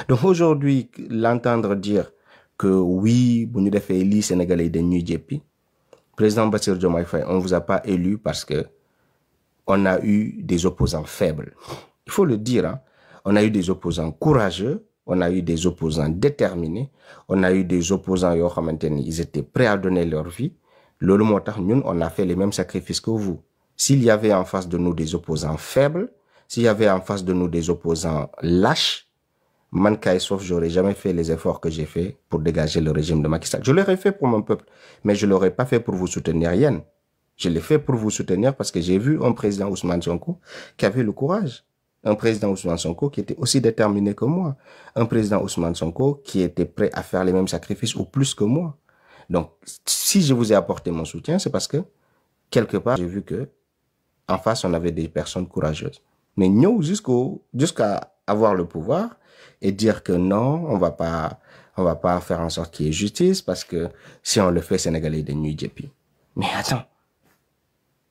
Donc aujourd'hui, l'entendre dire que oui, bu ñu defee lii Sénégalais yi dañuy jéppi, président Bassirou Diomaye Faye, on vous a pas élu parce que on a eu des opposants faibles. Il faut le dire, hein. On a eu des opposants courageux, on a eu des opposants déterminés, on a eu des opposants yoo xamante ni ils étaient prêts à donner leur vie. Loolu moo tax ñun on a fait les mêmes sacrifices que vous. S'il y avait en face de nous des opposants faibles, s'il y avait en face de nous des opposants lâches, man kay sauf j'aurais jamais fait les efforts que j'ai fait pour dégager le régime de Macky Sall. Je l'aurais fait pour mon peuple, mais je l'aurais pas fait pour vous soutenir Yen. Je l'ai fait pour vous soutenir parce que j'ai vu un président Ousmane Sonko qui avait le courage. Un président Ousmane Sonko qui était aussi déterminé que moi. Un président Ousmane Sonko qui était prêt à faire les mêmes sacrifices ou plus que moi. Donc, si je vous ai apporté mon soutien, c'est parce que, quelque part, j'ai vu que, en face, on avait des personnes courageuses. Mais nous, jusqu'à avoir le pouvoir et dire que non, on va pas faire en sorte qu'il y ait justice parce que si on le fait, Sénégalais de nuit djepi. Mais attends.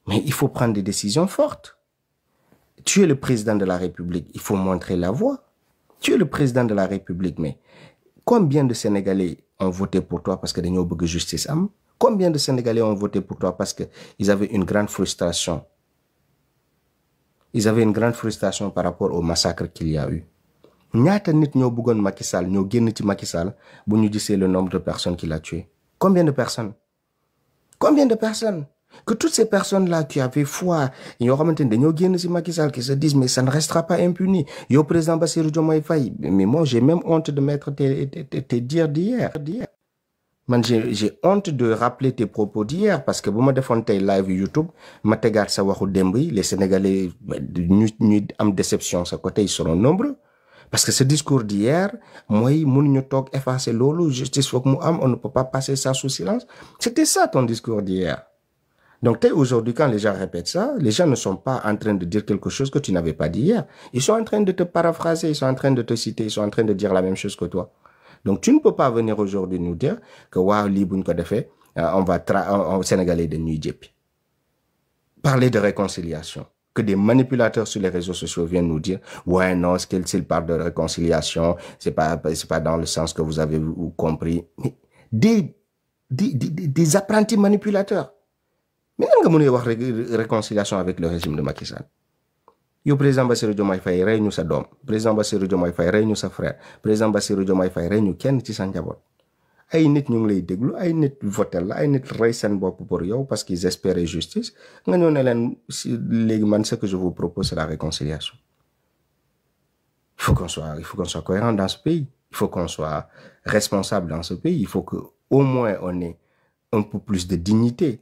Mais il faut prendre des décisions fortes. Tu es le président de la République, il faut montrer la voie. Tu es le président de la République, mais combien de Sénégalais ont voté pour toi parce que dañoo bëgg justice am? Combien de Sénégalais ont voté pour toi parce que ils avaient une grande frustration? Ils avaient une grande frustration par rapport au massacre qu'il y a eu. Ñaata nit ñoo bëggoon Macky Sall, ñoo génn ci Macky Sall bu ñu gisee le nombre de personnes qu'il a tuées? Combien de personnes? Combien de personnes? Que toutes ces personnes-là qui avaient foi, ils ont Macky Sall, qui se disent, mais ça ne restera pas impuni. Yo, président Bassirou Diomaye Faye. Mais moi, j'ai même honte de mettre tes dires d'hier. Man, j'ai honte de rappeler tes propos d'hier parce que, bon, je fais live YouTube, ma tegar sa waxu dembi, les Sénégalais, ñu am déception, sa côté, ils seront nombreux. Parce que ce discours d'hier, moi, mënuñu toog effacer lolu, justice faut que mu am, on ne peut pas passer ça sous silence. C'était ça ton discours d'hier. Donc, aujourd'hui, quand les gens répètent ça, les gens ne sont pas en train de dire quelque chose que tu n'avais pas dit hier. Ils sont en train de te paraphraser, ils sont en train de te citer, ils sont en train de dire la même chose que toi. Donc, tu ne peux pas venir aujourd'hui nous dire que, waouh, on va Sénégalais de nuit djepi. Parler de réconciliation. Que des manipulateurs sur les réseaux sociaux viennent nous dire, ouais, non, s'il parle de réconciliation, c'est pas dans le sens que vous avez compris. Mais des apprentis manipulateurs. Mais nan nga mëne wax réconciliation avec le régime de Macky Sall? Yo président Bassirou Diomaye Faye rey ñu sa doom, président Bassirou Diomaye Faye rey ñu sa frère, président Bassirou Diomaye Faye rey ñu kenn ci sa njaboot. Ay nit ñu ngi lay déglu, ay nit votel la, ay nit rey seen bopp pour yow parce qu'ils espéraient justice. Nga ñëw ne leen léegi man ce que je vous propose c'est la réconciliation. Il faut qu'on soit cohérent dans ce pays. Il faut qu'on soit responsable dans ce pays. Il faut que au moins on ait un peu plus de dignité.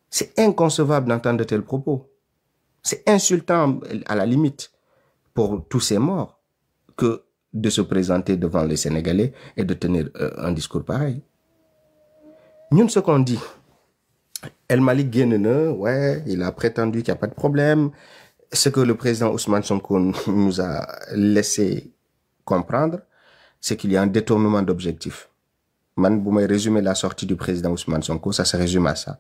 C'est inconcevable d'entendre de tels propos. C'est insultant à la limite pour tous ces morts que de se présenter devant les Sénégalais et de tenir un discours pareil. Nous, ce qu'on dit, El Malik Guénene, ouais, il a prétendu qu'il n'y a pas de problème. Ce que le président Ousmane Sonko nous a laissé comprendre, c'est qu'il y a un détournement d'objectifs. Man, pour me résumer la sortie du président Ousmane Sonko, ça se résume à ça.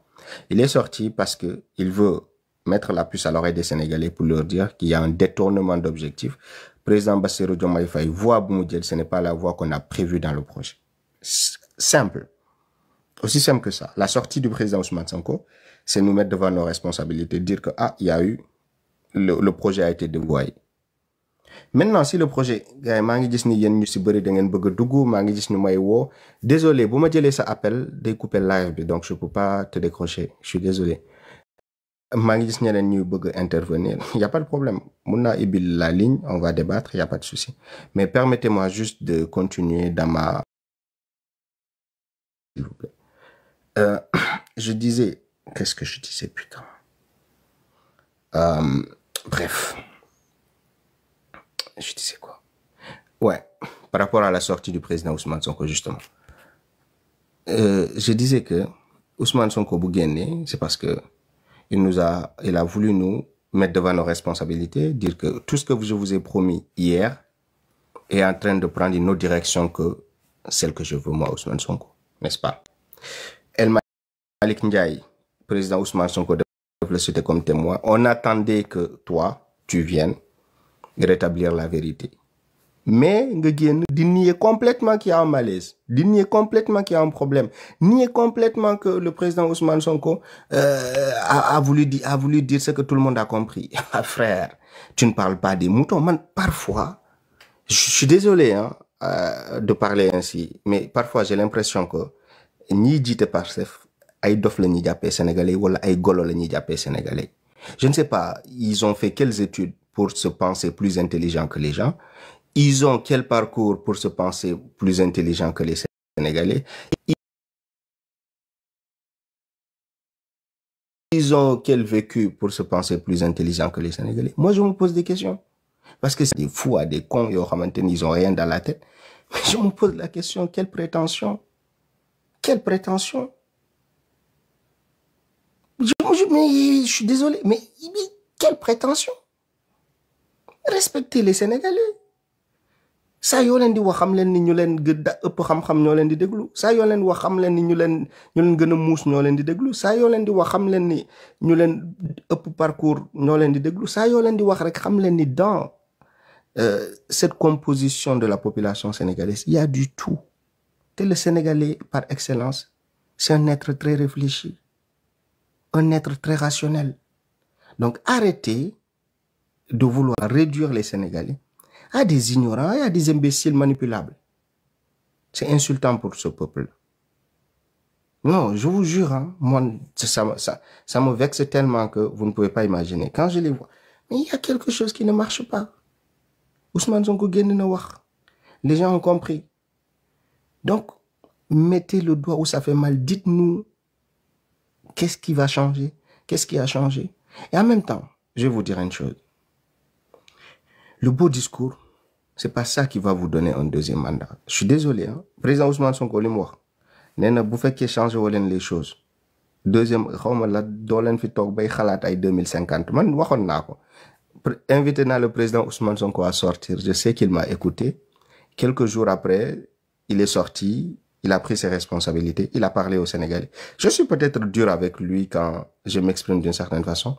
Il est sorti parce que il veut mettre la puce à l'oreille des Sénégalais pour leur dire qu'il y a un détournement d'objectifs. Président Bassirou Diomaye Faye, voie Boumoudjel, ce n'est pas la voie qu'on a prévue dans le projet. Simple. Aussi simple que ça. La sortie du président Ousmane Sonko, c'est nous mettre devant nos responsabilités, dire que, ah, il y a eu, le projet a été dévoyé. Maintenant, si le projet, désolé, vous me dites ça appel, découper live, donc je peux pas te décrocher. Je suis désolé. Intervenir. Il n'y a pas de problème. Mouna ibil la ligne, on va débattre, il n'y a pas de souci. Mais permettez-moi juste de continuer dans ma... S'il vous plaît. Je disais... Qu'est-ce que je disais, putain? Bref. Je disais quoi? Ouais, par rapport à la sortie du président Ousmane Sonko, justement. Je disais que Ousmane Sonko Bougéné, c'est parce que il a voulu nous mettre devant nos responsabilités, dire que tout ce que je vous ai promis hier est en train de prendre une autre direction que celle que je veux, moi, Ousmane Sonko. N'est-ce pas? El Malik Ndiaye, président Ousmane Sonko, de le citer comme témoin. On attendait que toi, tu viennes rétablir la vérité. Mais de nier complètement qu'il y a un malaise, de nier complètement qu'il y a un problème, nier complètement que le président Ousmane Sonko a voulu dire ce que tout le monde a compris. Frère, tu ne parles pas des moutons. Man, parfois, je suis désolé de parler ainsi, mais parfois j'ai l'impression que ni jité Pastef ay dof la ñi jappé sénégalais wala ay golo la ñi jappé sénégalais. Je ne sais pas, ils ont fait quelles études pour se penser plus intelligents que les gens. Ils ont quel parcours pour se penser plus intelligents que les Sénégalais. Ils ont quel vécu pour se penser plus intelligents que les Sénégalais. Moi, je me pose des questions. Parce que c'est des fous, des cons, ils ont rien dans la tête. Mais je me pose la question, quelle prétention? Quelle prétention? Mais je suis désolé, mais quelle prétention? Respectez les Sénégalais. Saa yoo leen di wax xam leen ni ñu leen gëdda ëpp xam-xam ñoo leen di déglu saa yoo leen wax xam leen ni ñu leen gën a muus ñoo leen di déglu saa yoo leen di wax xam leen ni ñu leen ëpp parcours ñoo leen di déglu saa yoo leen di wax rek xam leen ni dans cette composition de la population sénégalaise il y a du tout te le Sénégalais par excellence c'est un être très réfléchi, un être très rationnel. Donc arrêtez de vouloir réduire les Sénégalais à des ignorants et à des imbéciles manipulables. C'est insultant pour ce peuple. Non, je vous jure, moi, ça me vexe tellement que vous ne pouvez pas imaginer. Quand je les vois, mais il y a quelque chose qui ne marche pas. Ousmane Sonko génn na wax. Les gens ont compris. Donc, mettez le doigt où ça fait mal. Dites-nous, qu'est-ce qui va changer? Qu'est-ce qui a changé? Et en même temps, je vais vous dire une chose. Le beau discours, c'est pas ça qui va vous donner un deuxième mandat. Je suis désolé, président Ousmane Sonko li mu wax nee na bu fekkee changé woo leen les choses deuxième xawma la doo leen fi toog bay xalaat ay 2050 man waxoon naa ko invité naa le président Ousmane Sonko à sortir. Je sais qu'il m'a écouté. Quelques jours après, il est sorti, il a pris ses responsabilités, il a parlé aux Sénégalais. Je suis peut-être dur avec lui quand je m'exprime d'une certaine façon,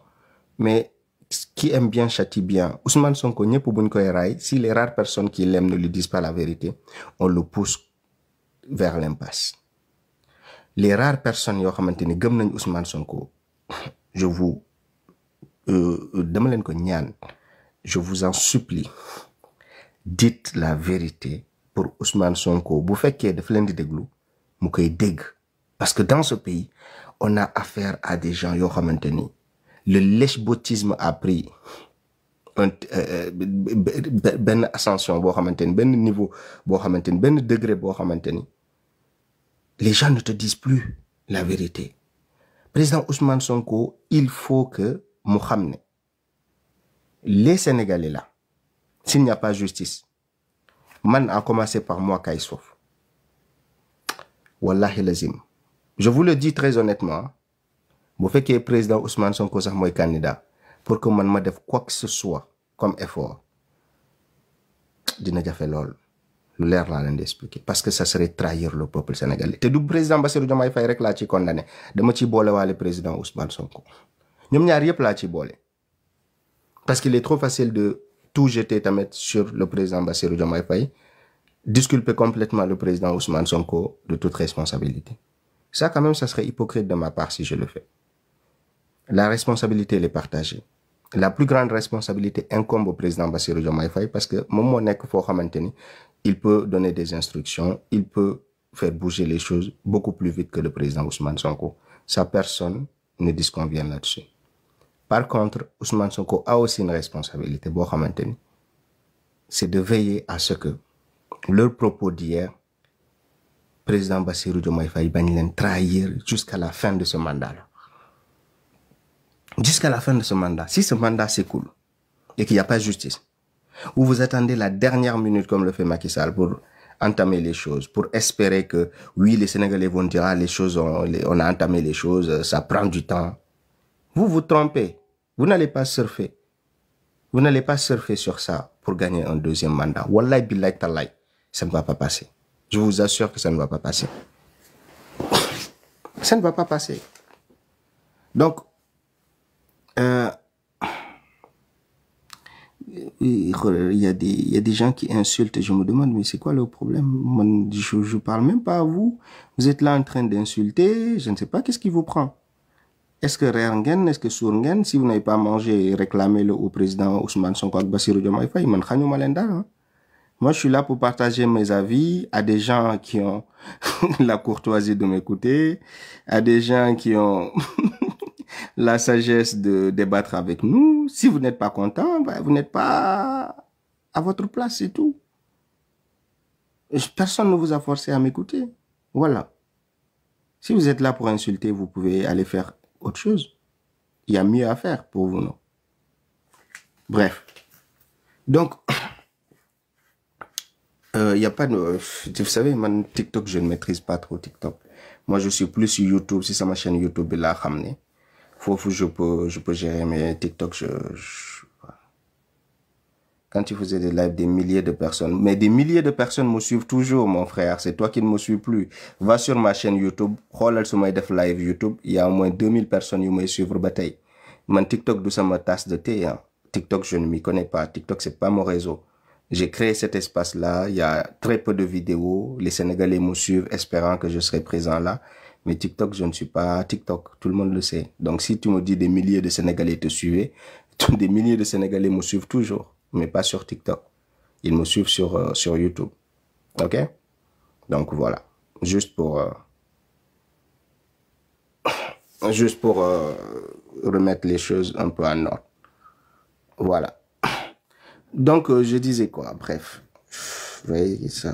mais qui aime bien châtie bien. Ousmane Sonko, si les rares personnes qui l'aiment ne lui disent pas la vérité, on le pousse vers l'impasse. Les rares personnes qui aiment Ousmane Sonko, je vous je vous en supplie, dites la vérité pour Ousmane Sonko. Bu fekkee daf leen di déglu mu koy dégg. Parce que dans ce pays, on a affaire à des gens yoo xamante ni le lèche-botisme a pris ben ascension boo xamante ni benn niveau boo xamante ni benn degré boo xamante ni les gens ne te disent plus la vérité. Président Ousmane Sonko, il faut que mu xam ne les Sénégalais là, s'il n'y a pas justice, man a commencé par moi Kaysof. Wallahi lazim. Je vous le dis très honnêtement, bu fekkee président Ousmane Sonko sax mooy candidat pour que man ma def quoi que ce soit comme effort dina jafe lool lu leer laa leen di expliquer parce que ça serait trahir le peuple sénégalais. Te du président Bassirou Diomaye Faye rek laa ci condamné dama ci boole waale président Ousmane Sonko ñoom ñaar yëpp laa ci boole parce qu'il est trop facile de tout jeter tamit sur le président Bassirou Diomaye Faye, disculper complètement le président Ousmane Sonko de toute responsabilité. Ça quand même ça serait hypocrite de ma part si je le fais. La responsabilité elle est partagée. La plus grande responsabilité incombe au président Bassirou Diomaye Faye parce que moom moo nekk foo xamante ni il peut donner des instructions, il peut faire bouger les choses beaucoup plus vite que le président Ousmane Sonko. Ça, personne ne disconvient là-dessus. Par contre, Ousmane Sonko a aussi une responsabilité boo xamante ni c'est de veiller à ce que leur propos d'hier, président Bassirou Diomaye Faye bañ leen trahir jusqu'à la fin de ce mandat-là. Jusqu'à la fin de ce mandat. Si ce mandat s'écoule et qu'il n'y a pas de justice, ou vous attendez la dernière minute comme le fait Macky Sall pour entamer les choses, pour espérer que oui, les Sénégalais vont dire ah, les choses, on a entamé les choses, ça prend du temps. Vous vous trompez. Vous n'allez pas surfer. Vous n'allez pas surfer sur ça pour gagner un deuxième mandat. Wallahi billahi tallahi, ça ne va pas passer. Je vous assure que ça ne va pas passer. Ça ne va pas passer. Donc, il y a des gens qui insultent. Je me demande, mais c'est quoi le problème? Moi, je parle même pas à vous. Vous êtes là en train d'insulter. Je ne sais pas qu'est-ce qui vous prend. Est-ce que Rengen, est-ce que Sourgen, si vous n'avez pas mangé, réclamez-le au président Ousmane Sonko ak Bassirou Diomaye Faye. Moi, je suis là pour partager mes avis à des gens qui ont la courtoisie de m'écouter, à des gens qui ont la sagesse de débattre avec nous. Si vous n'êtes pas content, ben, vous n'êtes pas à votre place, c'est tout. Personne ne vous a forcé à m'écouter. Voilà. Si vous êtes là pour insulter, vous pouvez aller faire autre chose. Il y a mieux à faire pour vous, non? Bref. Donc, il y a pas de... Vous savez, man, TikTok, je ne maîtrise pas trop TikTok. Moi, je suis plus sur YouTube. Si c'est ma chaîne YouTube, là, ramener. Je peux gérer mes TikTok. Quand tu faisais des lives, des milliers de personnes. Mais des milliers de personnes me suivent toujours, mon frère. C'est toi qui ne me suis plus. Va sur ma chaîne YouTube. Xoolal su may def live YouTube. Il y a au moins 2000 personnes qui me suivent ba tey. Man, TikTok, d'où ça ma tasse de thé, hein. TikTok, je ne m'y connais pas. TikTok, c'est pas mon réseau. J'ai créé cet espace-là. Il y a très peu de vidéos. Les Sénégalais me suivent, espérant que je serai présent là. Mais TikTok, je ne suis pas TikTok. Tout le monde le sait. Donc, si tu me dis des milliers de Sénégalais te suivaient, des milliers de Sénégalais me suivent toujours. Mais pas sur TikTok. Ils me suivent sur YouTube. OK? Donc, voilà. Juste pour remettre les choses un peu en ordre. Voilà. Donc, je disais quoi? Bref. Vous voyez, ça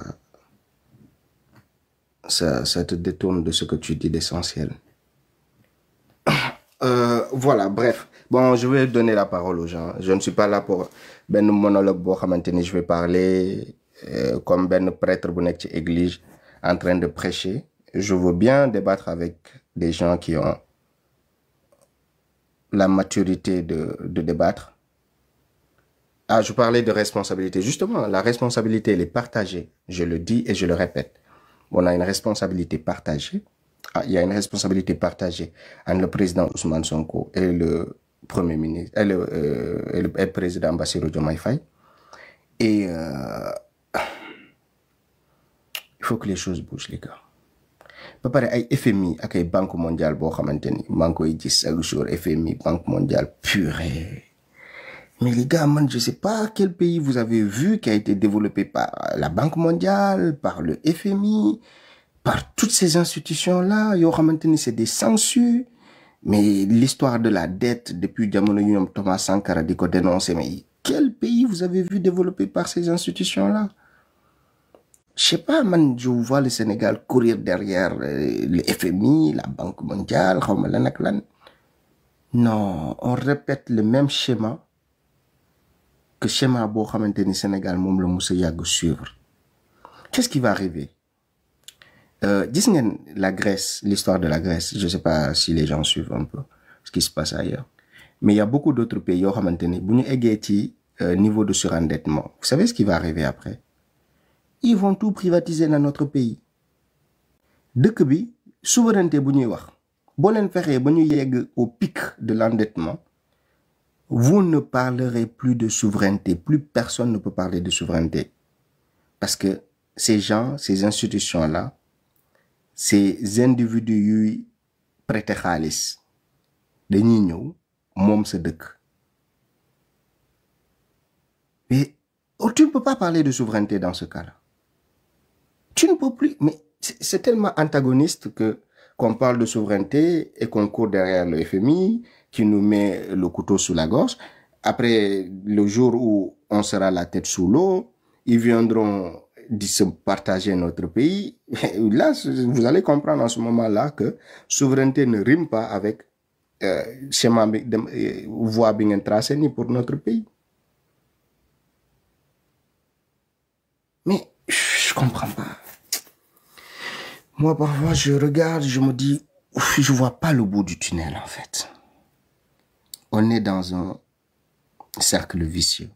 te détourne de ce que tu dis d'essentiel. Voilà, bref. Bon, je vais donner la parole aux gens. Je ne suis pas là pour ben monologue bo xamanteni je vais parler comme ben prêtre bu nek ci église en train de prêcher. Je veux bien débattre avec des gens qui ont la maturité de débattre. Ah, je parlais de responsabilité. Justement, la responsabilité, elle est partagée. Je le dis et je le répète. On a une responsabilité partagée. Ah, il y a une responsabilité partagée entre le président Ousmane Sonko et le premier ministre, et le président Bassirou Diomaye Faye. Et il faut que les choses bougent, les gars. Ba pare ay FMI ak ay Banque mondiale boo xamante ni maa ngi koy gis chaque jour FMI Banque mondiale purée. Mais les gars, man, je sais pas quel pays vous avez vu qui a été développé par la Banque mondiale, par le FMI, par toutes ces institutions-là. Yo xamante ni c'est des censures. Mais l'histoire de la dette depuis jamono ñoom Thomas Sankara di ko dénoncer, mais quel pays vous avez vu développé par ces institutions-là? Je sais pas, man, je vois le Sénégal courir derrière le FMI, la Banque mondiale, xawma lan ak lan. Non, on répète le même schéma que schéma boo xamante ni Sénégal moom la musa yàgg suivre. Qu'est-ce qui va arriver? Gis ngeen la Grèce, l'histoire de la Grèce, je sais pas si les gens suivent un peu ce qui se passe ailleurs. Mais il y a beaucoup d'autres pays yoo xamante ni bu ñu eggee ci niveau de surendettement. Vous savez ce qui va arriver après? Ils vont tout privatiser dans notre pays. Dëkk bi souveraineté bu ñuy wax boo leen fexee ba ñu yegg au pic de l'endettement, vous ne parlerez plus de souveraineté. Plus personne ne peut parler de souveraineté. Parce que ces gens, ces institutions-là, ces individus yuy prêter xaalis dañuy ñëw moom sa dëkk. Mais tu ne peux pas parler de souveraineté dans ce cas-là. Tu ne peux plus, mais c'est tellement antagoniste que qu'on parle de souveraineté et qu'on court derrière le FMI qui nous met le couteau sous la gorge. Après, le jour où on sera la tête sous l'eau, ils viendront se partager notre pays. Là, vous allez comprendre en ce moment-là que souveraineté ne rime pas avec schéma voie bi ngeen tracé ni pour notre pays. Mais je comprends pas. Moi, parfois, je regarde, je me dis, je vois pas le bout du tunnel, en fait. On est dans un cercle vicieux.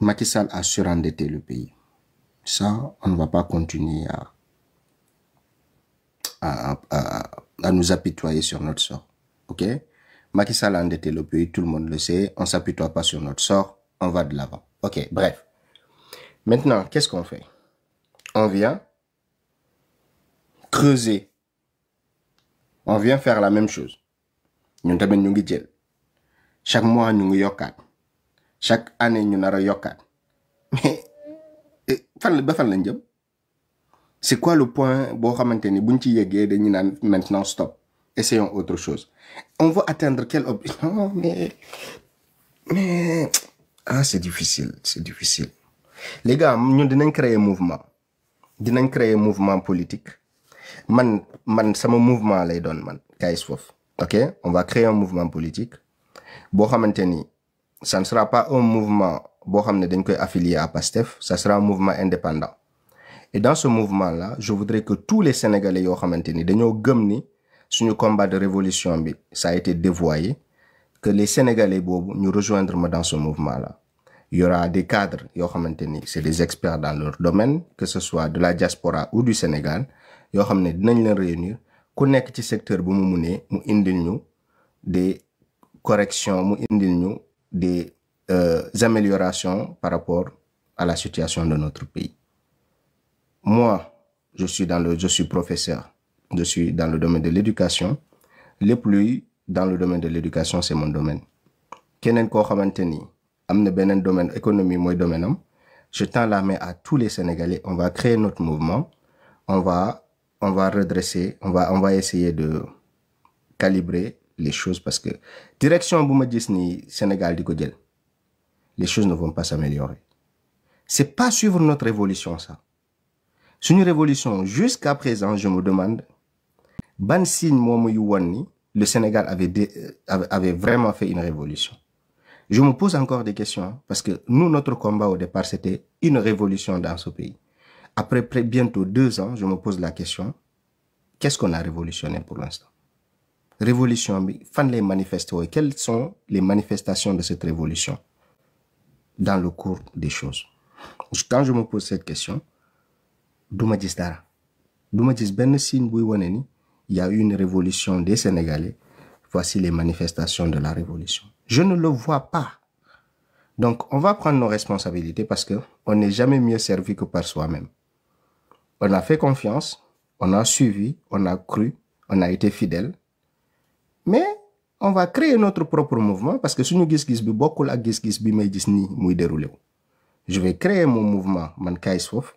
Macky Sall a surendetté le pays. Ça, on ne va pas continuer à nous apitoyer sur notre sort. OK? Macky Sall a endetté le pays, tout le monde le sait. On s'apitoie pas sur notre sort. On va de l'avant. Ok, bref. Maintenant, qu'est-ce qu'on fait? On vient creuser. On vient faire la même chose. Nous tamit ñu ngi jël. Chaque mois, ñu ngi yokkat. Chaque année, ñu nara yokkat. Mais, fan lañ jëm? C'est quoi le point boo xamante ni buñ ci yeggee dañu naan maintenant stop. Essayons autre chose. On veut atteindre quel objectif? Oh, mais c'est difficile, c'est difficile. Les gars, nous devons créer un mouvement. Dinañ créer un mouvement politique. Man sama mouvement lay doon man Kayz Fof. OK? On va créer un mouvement politique. Bo xamanteni ça ne sera pas un mouvement bo xamné dañ koy affilier à PASTEF, ça sera un mouvement indépendant. Et dans ce mouvement-là, je voudrais que tous les Sénégalais yo xamanteni dañoo gëm ni suñu combat de révolution bi ça a été dévoyé, que les Sénégalais bobu ñu rejoindre ma dans ce mouvement-là. Il y aura des cadres yo xamanteni c'est des experts dans leur domaine, que ce soit de la diaspora ou du Sénégal, yo xamné dinañ leen réunir ku nekk ci secteur bu mu mëne mu indil ñu des corrections, mu indil ñu des améliorations par rapport à la situation de notre pays. Moi, je suis professeur. Je suis dans le domaine de l'éducation. Le plus dans le domaine de l'éducation, c'est mon domaine. Kenen ko xamanteni amna benen domaine économie moy domaine am. Je tends la main à tous les Sénégalais. On va créer notre mouvement. On va redresser. On va essayer de calibrer les choses parce que direction bu ma gis ni Sénégal di ko jël, les choses ne vont pas s'améliorer. C'est pas suivre notre révolution ça. C'est une révolution. Jusqu'à présent, je me demande, ban signe moi yu won ni le Sénégal avait vraiment fait une révolution. Je me pose encore des questions parce que nous, notre combat au départ, c'était une révolution dans ce pays. Après bientôt 2 ans, je me pose la question, qu'est-ce qu'on a révolutionné pour l'instant? Révolution, fan les manifestants, quelles sont les manifestations de cette révolution dans le cours des choses? Quand je me pose cette question, douma gis dara. Douma gis ben signe buy woné ni il y a eu une révolution des Sénégalais. Voici les manifestations de la révolution. Je ne le vois pas. Donc, on va prendre nos responsabilités parce que on n'est jamais mieux servi que par soi-même. On a fait confiance, on a suivi, on a cru, on a été fidèle. Mais on va créer notre propre mouvement parce que si nous gis-gis bi bokul ak gis-gis bi may gis ni muy déroulé. Je vais créer mon mouvement man Kayz Fof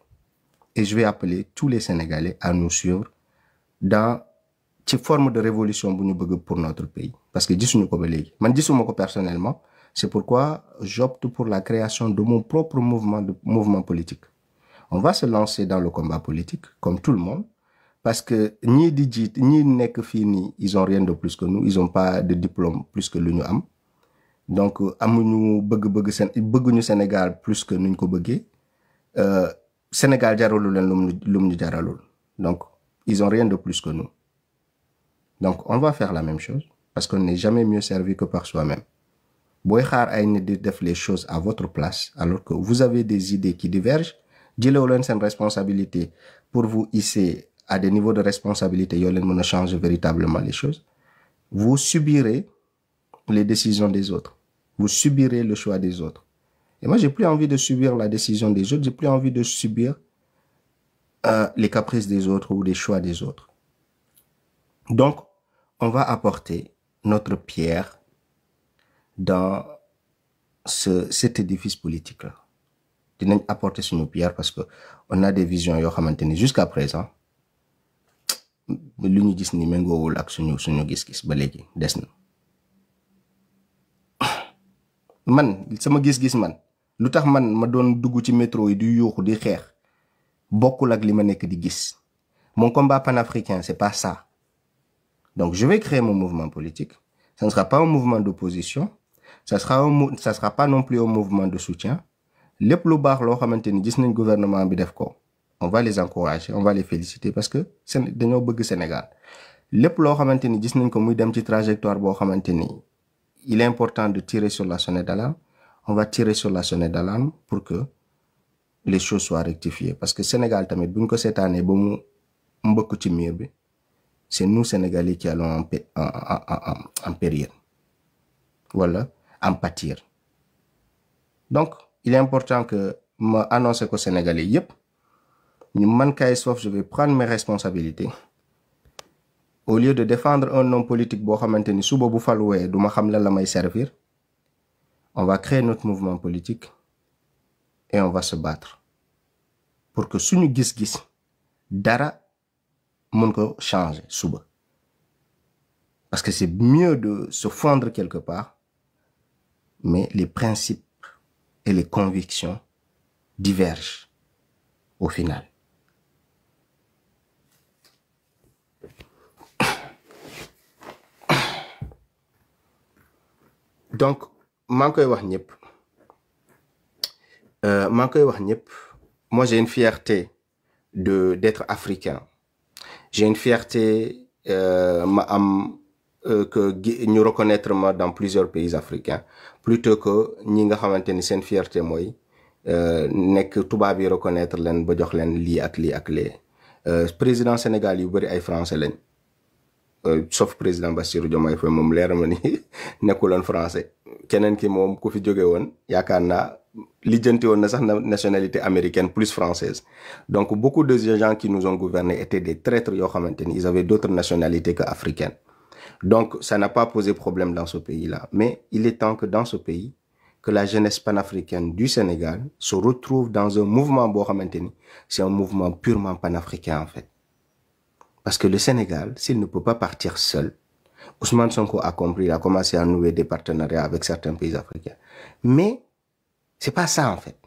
et je vais appeler tous les Sénégalais à nous suivre dans cette forme de révolution bu ñu bëgg pour notre pays parce que gisuñu ko ba légui. Man gisuma ko personnellement, c'est pourquoi j'opte pour la création de mon propre mouvement politique. On va se lancer dans le combat politique comme tout le monde. Parce que ni digit ni nek fini, ils ont rien de plus que nous, ils ont pas de diplôme plus que nous am. Donc amuñu bëgguñu Sénégal plus que nous ko bëggé. Sénégal jaralul len lum ñu jaralul. Donc ils ont rien de plus que nous. Donc on va faire la même chose parce qu'on n'est jamais mieux servi que par soi-même. Boy xaar ay nit di def les choses à votre place alors que vous avez des idées qui divergent, jëlé len sen responsabilité pour vous hisser à des niveaux de responsabilité, yo len mëna changer véritablement les choses. Vous subirez les décisions des autres. Vous subirez le choix des autres. Et moi, j'ai plus envie de subir la décision des autres. J'ai plus envie de subir les caprices des autres ou les choix des autres. Donc, on va apporter notre pierre dans cet édifice politique-là. On va apporter sur nos pierres parce que on a des visions yo xamanteni jusqu'à présent lu ñu gis ni méngoowul ak suñu gis-gis ba léegi des na. Man sama gis-gis man lu tax man ma doon dugg ci métro yi di yuuxu di xeex bokkul ak li ma nekk di gis. Mon combat panafricain c'est pas ça. Donc je vais créer mon mouvement politique. Ça ne sera pas un mouvement d'opposition. Ça sera pas non plus un mouvement de soutien. Lépp lu baax loo xamanteni gis nañ gouvernement bi def ko. On va les encourager, on va les féliciter parce que dañoo bëgg Sénégal. Lépp loo xamanteni gis nañ ko muy dem ci trajectoire boo xamanteni il est important de tirer sur la sonnette d'alarme. On va tirer sur la sonnette d'alarme pour que les choses soient rectifiées. Parce que Sénégal tamit buñ ko seetaanee ba mu mbëkk ci mur bi, c'est nous Sénégalais qui allons en périr. voilà, en pâtir. Donc, il est important que je annonce qu'au Sénégalais, yep, je vais prendre mes responsabilités. Au lieu de défendre un homme politique, servir, on va créer notre mouvement politique et on va se battre pour que suñu gis-gis dara mën ko changer suba. Parce que c'est mieux de se fondre quelque part, mais les principes et les convictions divergent au final. Donc, moi j'ai une fierté d'être africain. J'ai une fierté que nous reconnaître dans plusieurs pays africains, plutôt que ñi nga xamanteni sen fierté moy nek tuba bi reconnaître len ba jox len li ak li. Président Sénégal yu bari ay français lañ. Sauf président Bassirou Diomaye Faye mom leer na ni nekkuloon français. Kenen ki mom ku fi jóge won yakarna lijjanti won na sax nationalité américaine plus française. Donc beaucoup de gens qui nous ont gouvernés étaient des traîtres yo xamanteni ils avaient d'autres nationalités que africaines. Donc ça n'a pas posé problème dans ce pays-là, mais il est temps que dans ce pays que la jeunesse panafricaine du Sénégal se retrouve dans un mouvement bo xamanteni c'est un mouvement purement panafricain en fait. Parce que le Sénégal, s'il ne peut pas partir seul, Ousmane Sonko a compris, il a commencé à nouer des partenariats avec certains pays africains. Mais c'est pas ça en fait.